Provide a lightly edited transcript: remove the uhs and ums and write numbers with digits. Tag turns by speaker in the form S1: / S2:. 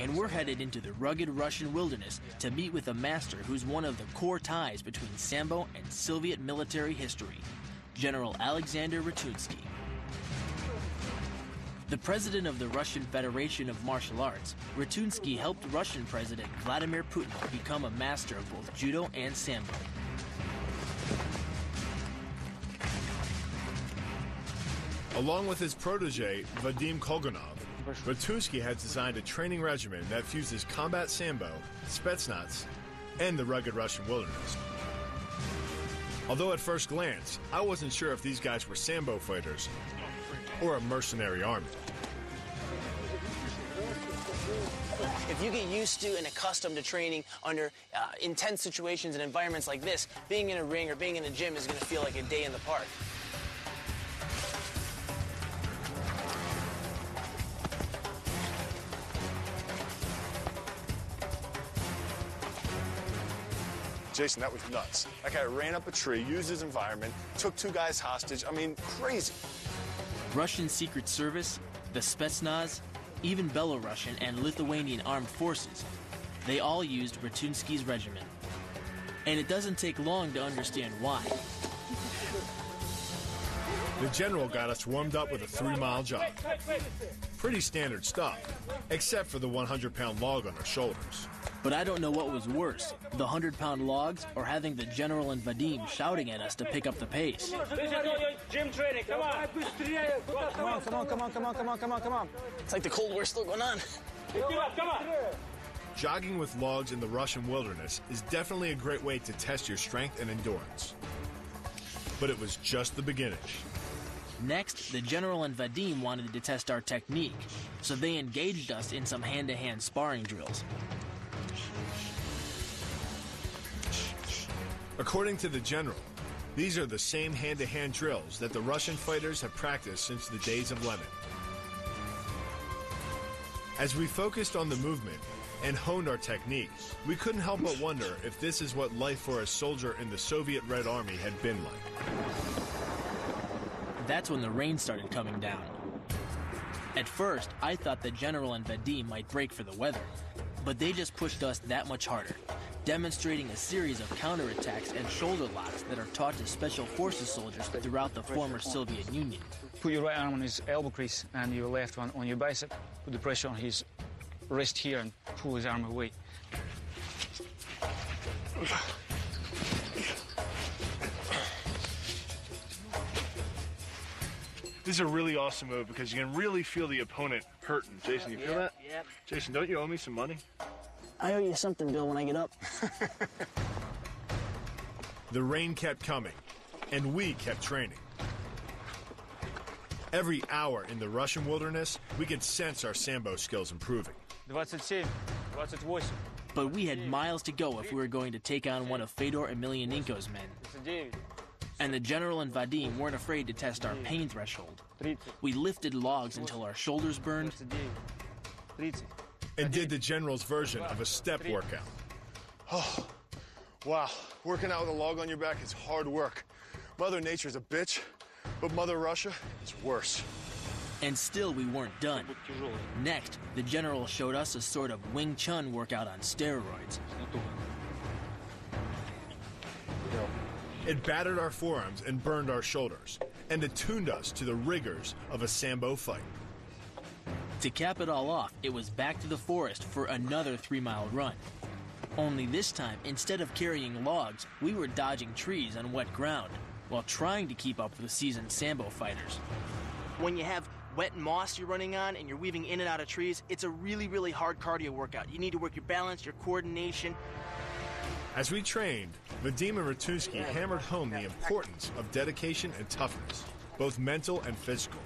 S1: and we're headed into the rugged Russian wilderness to meet with a master who's one of the core ties between Sambo and Soviet military history, General Alexander Ratunsky. The president of the Russian Federation of Martial Arts, Ratunsky helped Russian President Vladimir Putin become a master of both judo and Sambo.
S2: Along with his protege, Vadim Kolganov, Ratunsky has designed a training regimen that fuses combat Sambo, Spetsnaz, and the rugged Russian wilderness. Although at first glance, I wasn't sure if these guys were Sambo fighters or a mercenary army.
S3: If you get used to and accustomed to training under intense situations and environments like this, being in a ring or being in a gym is going to feel like a day in the park.
S4: Jason, that was nuts. That guy ran up a tree, used his environment, took 2 guys hostage. I mean, crazy.
S1: Russian Secret Service, the Spetsnaz, even Belarusian and Lithuanian armed forces, they all used Ratunsky's regimen. And it doesn't take long to understand why.
S2: The general got us warmed up with a 3-mile jog. Pretty standard stuff, except for the 100-pound log on our shoulders.
S1: But I don't know what was worse, the 100-pound logs or having the general and Vadim shouting at us to pick up the pace.
S5: Gym training, come on. Come on.
S3: It's like the Cold War still going on.
S5: Come on.
S2: Jogging with logs in the Russian wilderness is definitely a great way to test your strength and endurance. But it was just the beginning.
S1: Next, the general and Vadim wanted to test our technique, so they engaged us in some hand-to-hand sparring drills.
S2: According to the general, these are the same hand-to-hand drills that the Russian fighters have practiced since the days of Lenin. As we focused on the movement and honed our technique, we couldn't help but wonder if this is what life for a soldier in the Soviet Red Army had been like.
S1: That's when the rain started coming down. At first, I thought the general and Vadim might break for the weather, but they just pushed us that much harder, demonstrating a series of counterattacks and shoulder locks that are taught to special forces soldiers throughout the former Soviet Union.
S6: Put your right arm on his elbow crease and your left one on your bicep. Put the pressure on his wrist here and pull his arm away.
S2: This is a really awesome move because you can really feel the opponent hurting. Jason, you feel that?
S3: Yep.
S2: Jason, don't you owe me some money?
S3: I owe you something, Bill, when I get up.
S2: The rain kept coming, and we kept training. Every hour in the Russian wilderness, we could sense our Sambo skills improving.
S6: 27, 28.
S1: But we had miles to go if we were going to take on one of Fedor Emelianenko's men. And the general and Vadim weren't afraid to test our pain threshold. We lifted logs until our shoulders burned
S2: and did the general's version of a step workout.
S4: Oh, wow. Working out with a log on your back is hard work. Mother Nature's a bitch, but Mother Russia is worse.
S1: And still we weren't done. Next, the general showed us a sort of Wing Chun workout on steroids.
S2: It battered our forearms and burned our shoulders, and attuned us to the rigors of a Sambo fight.
S1: To cap it all off, it was back to the forest for another 3-mile run. Only this time, instead of carrying logs, we were dodging trees on wet ground, while trying to keep up with the seasoned Sambo fighters.
S3: When you have wet moss you're running on and you're weaving in and out of trees, it's a really, really hard cardio workout. You need to work your balance, your coordination.
S2: As we trained, Vadim and Ratunsky hammered home the importance of dedication and toughness, both mental and physical.